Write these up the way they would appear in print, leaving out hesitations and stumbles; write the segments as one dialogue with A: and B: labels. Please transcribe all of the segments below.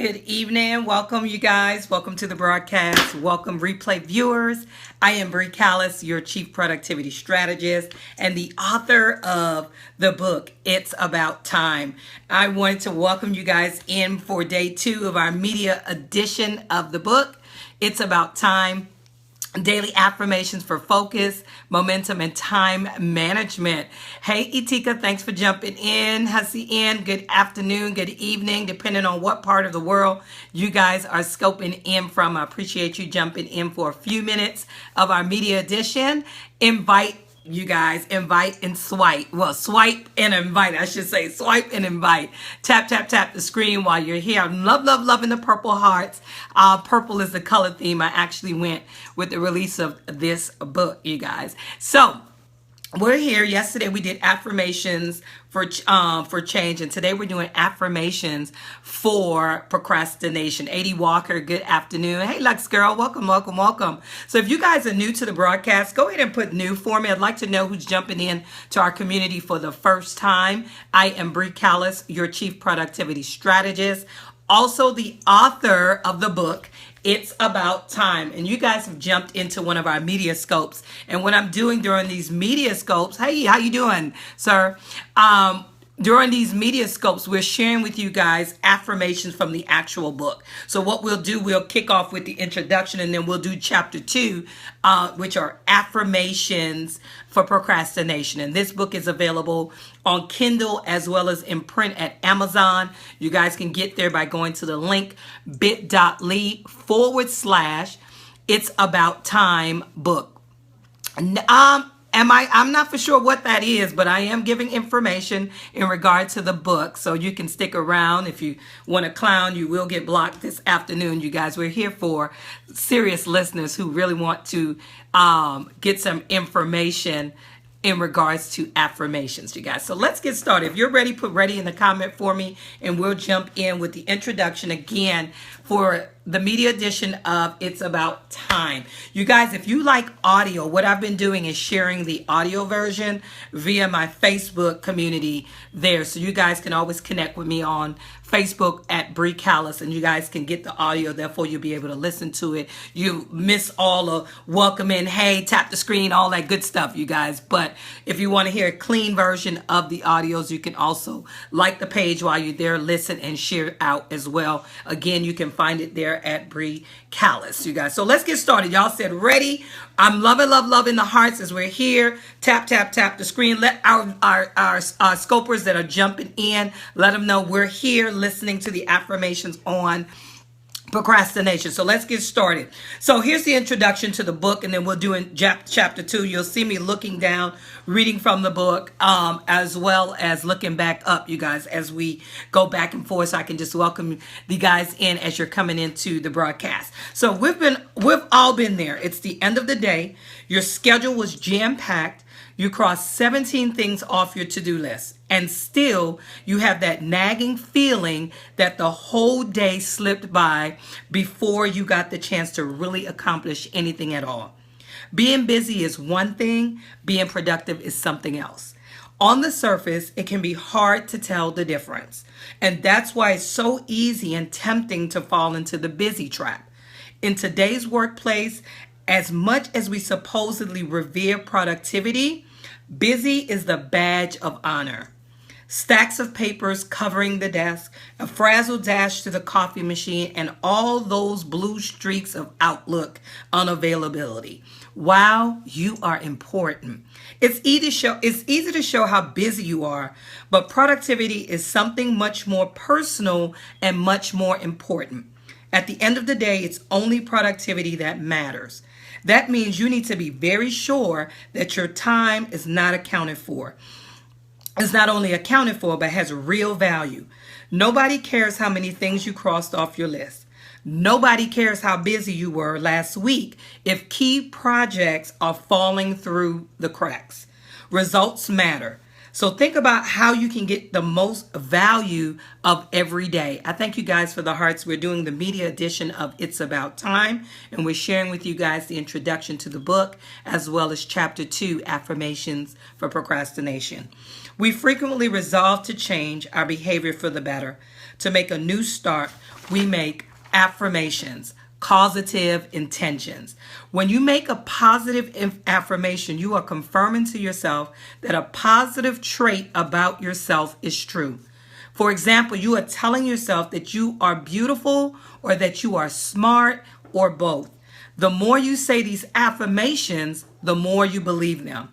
A: Good evening. Welcome, you guys. Welcome to the broadcast. Welcome, replay viewers. I am Sabriyah Callis, your Chief Productivity Strategist and the author of the book, It's About Time. I wanted to welcome you guys in for day 2 of our media edition of the book, It's About Time. Daily affirmations for focus, momentum, and time management. Hey, Itika, thanks for jumping in. Haseen, good afternoon, good evening, depending on what part of the world you guys are scoping in from. I appreciate you jumping in for a few minutes of our media edition. Invite and swipe. Well, swipe and invite. I should say swipe and invite. Tap, tap, tap the screen while you're here. I'm loving the purple hearts. Purple is the color theme I actually went with the release of this book, you guys. So we're here. Yesterday we did affirmations for change, and today we're doing affirmations for procrastination. A.D. Walker, good afternoon. Hey, Lux girl, welcome. So if you guys are new to the broadcast, go ahead and put new for me. I'd like to know who's jumping in to our community for the first time. I am Sabriyah Callis, your Chief Productivity Strategist, also the author of the book, It's About Time. And you guys have jumped into one of our media scopes. And what I'm doing during these media scopes, hey, how you doing, sir? During these media scopes, we're sharing with you guys affirmations from the actual book. So what we'll do, we'll kick off with the introduction, and then we'll do chapter 2, which are affirmations for procrastination. And this book is available on Kindle as well as in print at Amazon. You guys can get there by going to the link bit.ly/It's About Time book. I'm not for sure what that is, but I am giving information in regard to the book, so you can stick around. If you want to clown, you will get blocked this afternoon, you guys. We're here for serious listeners who really want to get some information in regards to affirmations, you guys. So let's get started. If you're ready, put ready in the comment for me, and we'll jump in with the introduction again for the media edition of It's About Time. You guys, if you like audio, what I've been doing is sharing the audio version via my Facebook community there. So you guys can always connect with me on Facebook at Sabriyah Callis, and you guys can get the audio. Therefore, you'll be able to listen to it. You miss all the welcome in, hey, tap the screen, all that good stuff, you guys. But if you want to hear a clean version of the audios, you can also like the page while you're there, listen, and share out as well. Again, you can find it there at Sabriyah Callis, you guys. So let's get started. Y'all said ready. I'm loving the hearts as we're here. Tap, tap, tap the screen. Let our scopers that are jumping in, let them know we're here listening to the affirmations on procrastination. So let's get started. So here's the introduction to the book, and then we'll do in chapter 2. You'll see me looking down, reading from the book, as well as looking back up, you guys, as we go back and forth, so I can just welcome the guys in as you're coming into the broadcast. So we've all been there. It's the end of the day. Your schedule was jam-packed. You crossed 17 things off your to-do list, and still you have that nagging feeling that the whole day slipped by before you got the chance to really accomplish anything at all. Being busy is one thing, being productive is something else. On the surface, it can be hard to tell the difference, and that's why it's so easy and tempting to fall into the busy trap. In today's workplace, as much as we supposedly revere productivity, busy is the badge of honor. Stacks of papers covering the desk, a frazzled dash to the coffee machine, and all those blue streaks of Outlook unavailability. Wow, you are important. It's easy to show how busy you are, but productivity is something much more personal and much more important. At the end of the day, it's only productivity that matters. That means you need to be very sure that your time is not accounted for. It's not only accounted for, but has real value. Nobody cares how many things you crossed off your list. Nobody cares how busy you were last week if key projects are falling through the cracks. Results matter. So think about how you can get the most value of every day. I thank you guys for the hearts. We're doing the media edition of It's About Time, and we're sharing with you guys the introduction to the book as well as chapter 2, Affirmations for Procrastination. We frequently resolve to change our behavior for the better, To make a new start, we make affirmations, causative intentions. When you make a positive affirmation, you are confirming to yourself that a positive trait about yourself is true. For example, you are telling yourself that you are beautiful or that you are smart or both. The more you say these affirmations, the more you believe them.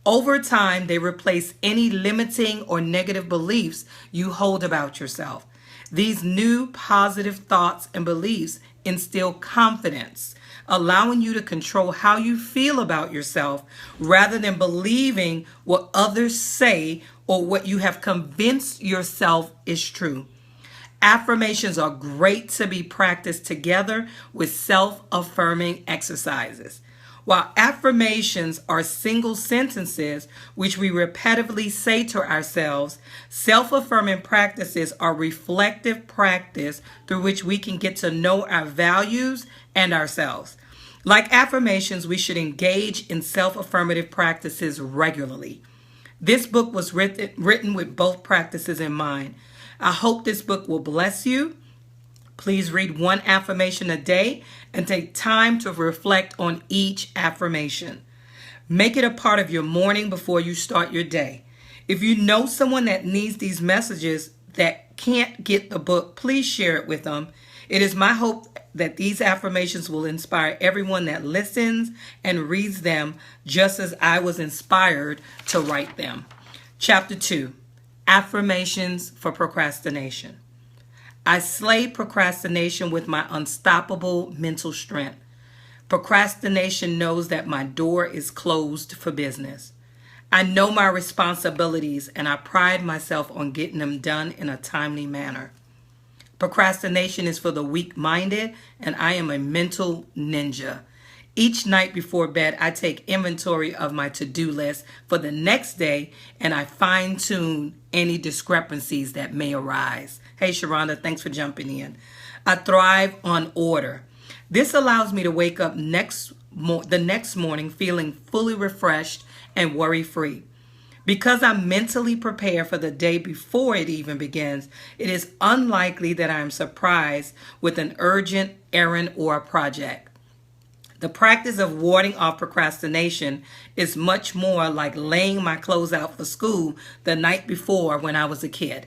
A: Over time, they replace any limiting or negative beliefs you hold about yourself. These new positive thoughts and beliefs instill confidence, allowing you to control how you feel about yourself rather than believing what others say or what you have convinced yourself is true. Affirmations are great to be practiced together with self-affirming exercises. While affirmations are single sentences which we repetitively say to ourselves, self-affirming practices are reflective practice through which we can get to know our values and ourselves. Like affirmations, we should engage in self-affirmative practices regularly. This book was written with both practices in mind. I hope this book will bless you. Please read one affirmation a day and take time to reflect on each affirmation. Make it a part of your morning before you start your day. If you know someone that needs these messages that can't get the book, please share it with them. It is my hope that these affirmations will inspire everyone that listens and reads them just as I was inspired to write them. Chapter 2, Affirmations for Procrastination. I slay procrastination with my unstoppable mental strength. Procrastination knows that my door is closed for business. I know my responsibilities and I pride myself on getting them done in a timely manner. Procrastination is for the weak-minded and I am a mental ninja. Each night before bed, I take inventory of my to-do list for the next day and I fine-tune any discrepancies that may arise. Hey, Sharonda, thanks for jumping in. I thrive on order. This allows me to wake up the next morning feeling fully refreshed and worry-free. Because I'm mentally prepared for the day before it even begins, it is unlikely that I am surprised with an urgent errand or a project. The practice of warding off procrastination is much more like laying my clothes out for school the night before when I was a kid.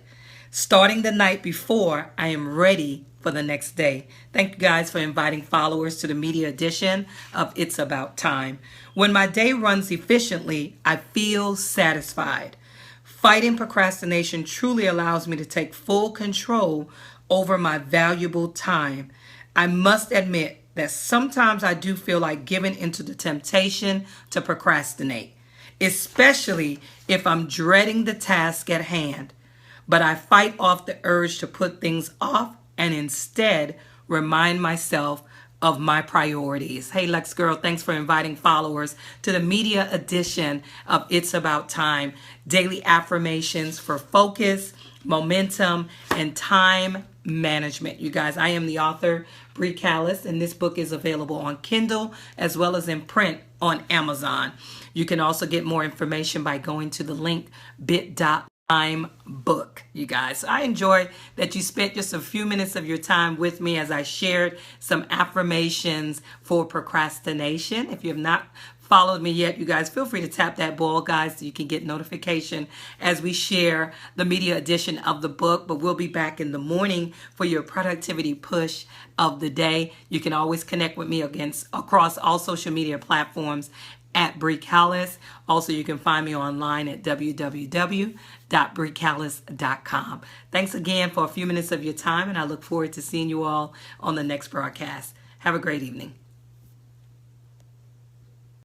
A: Starting the night before, I am ready for the next day. Thank you guys for inviting followers to the media edition of It's About Time. When my day runs efficiently, I feel satisfied. Fighting procrastination truly allows me to take full control over my valuable time. I must admit that sometimes I do feel like giving into the temptation to procrastinate, especially if I'm dreading the task at hand. But I fight off the urge to put things off and instead remind myself of my priorities. Hey, Lex Girl, thanks for inviting followers to the media edition of It's About Time. Daily affirmations for focus, momentum, and time management. You guys, I am the author, Sabriyah Callis, and this book is available on Kindle as well as in print on Amazon. You can also get more information by going to the link bit.ly book. You guys, I enjoy that you spent just a few minutes of your time with me as I shared some affirmations for procrastination. If you have not followed me yet, you guys, feel free to tap that bell, guys, so you can get notification as we share the media edition of the book. But we'll be back in the morning for your productivity push of the day. You can always connect with me across all social media platforms at Sabriyah Callis. Also, you can find me online at www.sabriyahcallis.com. Thanks again for a few minutes of your time, and I look forward to seeing you all on the next broadcast. Have a great evening.